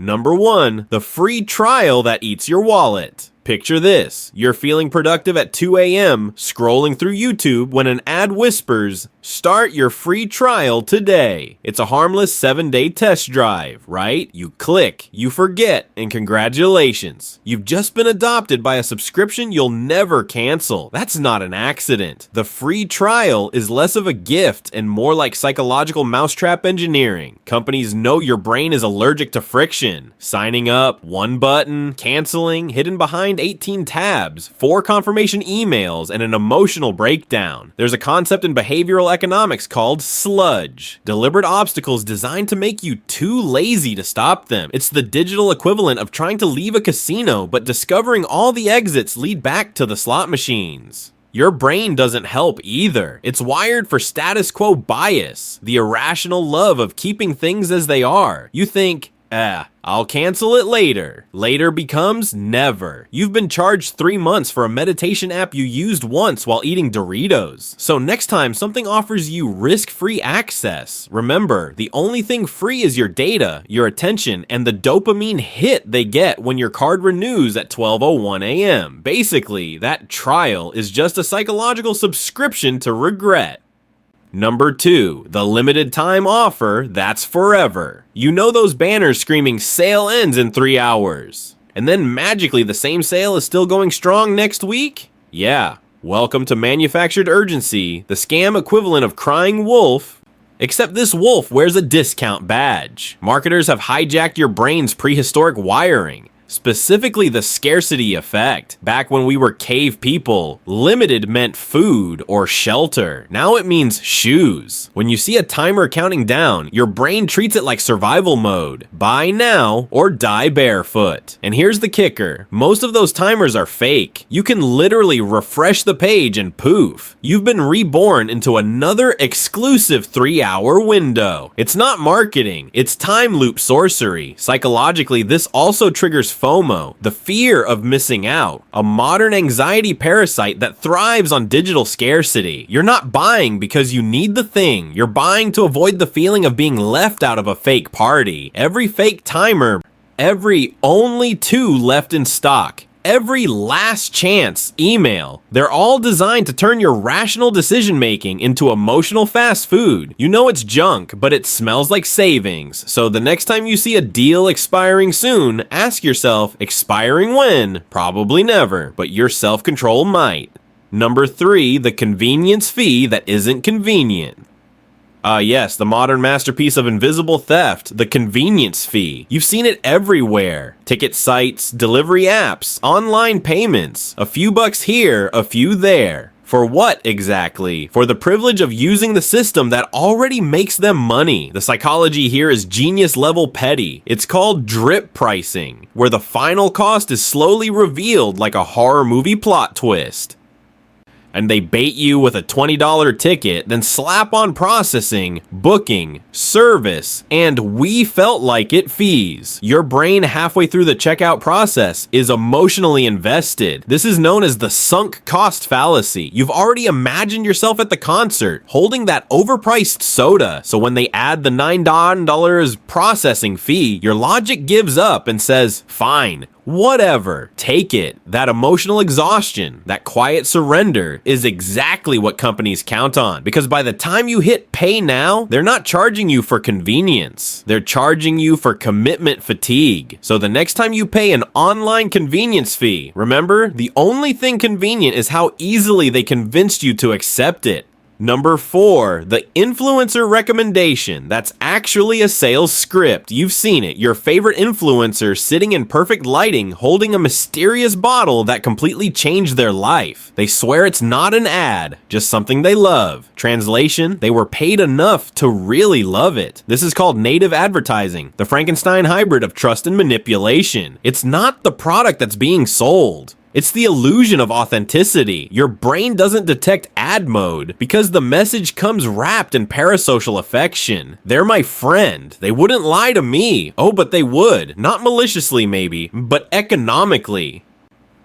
Number 1, the free trial that eats your wallet. Picture this, you're feeling productive at 2 a.m., scrolling through YouTube when an ad whispers, "Start your free trial today." It's a harmless 7-day test drive, right? You click, you forget, and congratulations. You've just been adopted by a subscription you'll never cancel. That's not an accident. The free trial is less of a gift and more like psychological mousetrap engineering. Companies know your brain is allergic to friction. Signing up, one button, canceling, hidden behind 18 tabs, 4 confirmation emails, and an emotional breakdown. There's a concept in behavioral economics called sludge. Deliberate obstacles designed to make you too lazy to stop them. It's the digital equivalent of trying to leave a casino, but discovering all the exits lead back to the slot machines. Your brain doesn't help either. It's wired for status quo bias, the irrational love of keeping things as they are. You think, I'll cancel it later. Later becomes never. You've been charged 3 months for a meditation app you used once while eating Doritos. So next time something offers you risk-free access, remember, the only thing free is your data, your attention, and the dopamine hit they get when your card renews at 12:01 a.m. Basically, that trial is just a psychological subscription to regret. Number 2, the limited time offer that's forever. You know those banners screaming sale ends in 3 hours. And then magically the same sale is still going strong next week? Yeah, welcome to manufactured urgency, the scam equivalent of crying wolf. Except this wolf wears a discount badge. Marketers have hijacked your brain's prehistoric wiring. Specifically the scarcity effect. Back when we were cave people, limited meant food or shelter. Now it means shoes. When you see a timer counting down, your brain treats it like survival mode. Buy now or die barefoot. And here's the kicker. Most of those timers are fake. You can literally refresh the page and poof. You've been reborn into another exclusive 3-hour window. It's not marketing, it's time loop sorcery. Psychologically, this also triggers FOMO, the fear of missing out, a modern anxiety parasite that thrives on digital scarcity. You're not buying because you need the thing, you're buying to avoid the feeling of being left out of a fake party. Every fake timer, every only 2 left in stock, every last chance email, they're all designed to turn your rational decision making into emotional fast food. You know it's junk, but it smells like savings. So the next time you see a deal expiring soon, ask yourself, expiring when? Probably never, but your self-control might. Number 3, the convenience fee that isn't convenient. Yes, the modern masterpiece of invisible theft, the convenience fee. You've seen it everywhere. Ticket sites, delivery apps, online payments. A few bucks here, a few there. For what exactly? For the privilege of using the system that already makes them money. The psychology here is genius level petty. It's called drip pricing, where the final cost is slowly revealed like a horror movie plot twist. And they bait you with a $20 ticket, then slap on processing, booking, service, and we felt like it fees. Your brain halfway through the checkout process is emotionally invested. This is known as the sunk cost fallacy. You've already imagined yourself at the concert, holding that overpriced soda. So when they add the $9 processing fee, your logic gives up and says, fine. Whatever, take it. That emotional exhaustion, that quiet surrender is exactly what companies count on. Because by the time you hit pay now, they're not charging you for convenience. They're charging you for commitment fatigue. So the next time you pay an online convenience fee, remember, the only thing convenient is how easily they convinced you to accept it. Number 4, the influencer recommendation. That's actually a sales script. You've seen it. Your favorite influencer sitting in perfect lighting holding a mysterious bottle that completely changed their life. They swear it's not an ad, just something they love. Translation, they were paid enough to really love it. This is called native advertising, the Frankenstein hybrid of trust and manipulation. It's not the product that's being sold. It's the illusion of authenticity. Your brain doesn't detect ad mode because the message comes wrapped in parasocial affection. They're my friend. They wouldn't lie to me. Oh, but they would. Not maliciously maybe, but economically.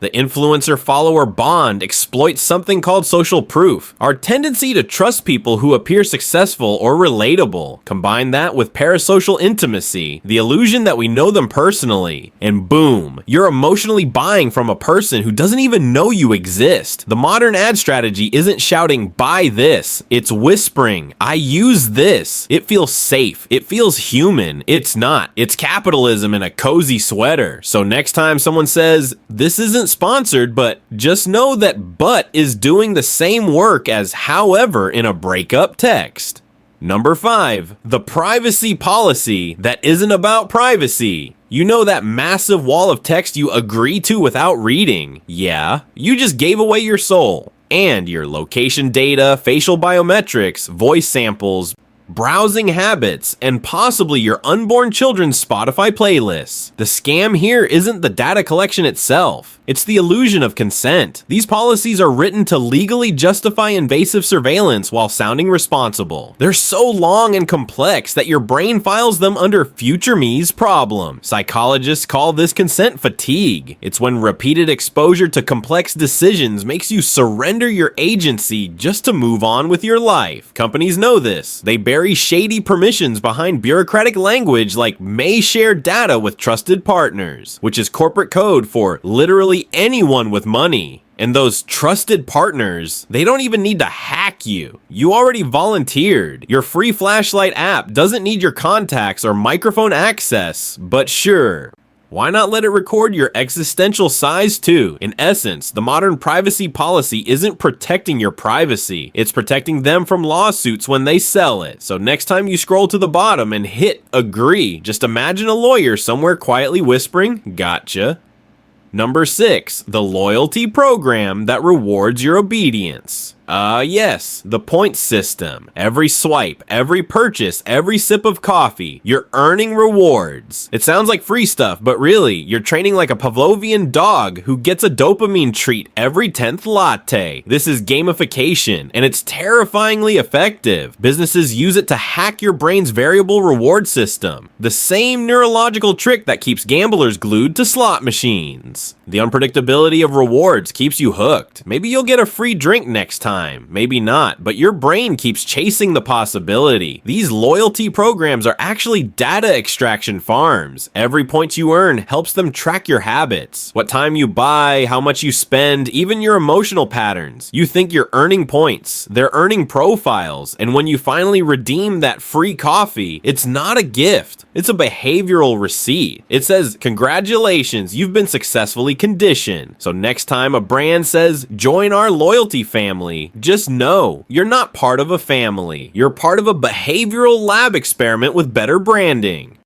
The influencer-follower bond exploits something called social proof, our tendency to trust people who appear successful or relatable. Combine that with parasocial intimacy, the illusion that we know them personally, and boom, you're emotionally buying from a person who doesn't even know you exist. The modern ad strategy isn't shouting, "Buy this," it's whispering, "I use this." It feels safe, it feels human. It's not. It's capitalism in a cozy sweater. So next time someone says, "This isn't sponsored, but," just know that "but" is doing the same work as "however" in a breakup text. Number 5, the privacy policy that isn't about privacy. You know that massive wall of text you agree to without reading? Yeah, you just gave away your soul. And your location data, facial biometrics, voice samples, browsing habits, and possibly your unborn children's Spotify playlists. The scam here isn't the data collection itself. It's the illusion of consent. These policies are written to legally justify invasive surveillance while sounding responsible. They're so long and complex that your brain files them under future me's problem. Psychologists call this consent fatigue. It's when repeated exposure to complex decisions makes you surrender your agency just to move on with your life. Companies know this. They bury shady permissions behind bureaucratic language like "may share data with trusted partners," which is corporate code for literally anyone with money. And those trusted partners, they don't even need to hack you. You already volunteered. Your free flashlight app doesn't need your contacts or microphone access, but sure, why not let it record your existential size too? In essence, the modern privacy policy isn't protecting your privacy. It's protecting them from lawsuits when they sell it. So next time you scroll to the bottom and hit agree, just imagine a lawyer somewhere quietly whispering, "Gotcha." Number 6, the loyalty program that rewards your obedience. Yes, the points system. Every swipe, every purchase, every sip of coffee, you're earning rewards. It sounds like free stuff, but really, you're training like a Pavlovian dog who gets a dopamine treat every 10th latte. This is gamification, and it's terrifyingly effective. Businesses use it to hack your brain's variable reward system. The same neurological trick that keeps gamblers glued to slot machines. The unpredictability of rewards keeps you hooked. Maybe you'll get a free drink next time. Maybe not, but your brain keeps chasing the possibility. These loyalty programs are actually data extraction farms. Every point you earn helps them track your habits, what time you buy, how much you spend, even your emotional patterns. You think you're earning points, they're earning profiles, and when you finally redeem that free coffee, it's not a gift, it's a behavioral receipt. It says, "Congratulations, you've been successfully conditioned." So next time a brand says, "Join our loyalty family," just know you're not part of a family. You're part of a behavioral lab experiment with better branding.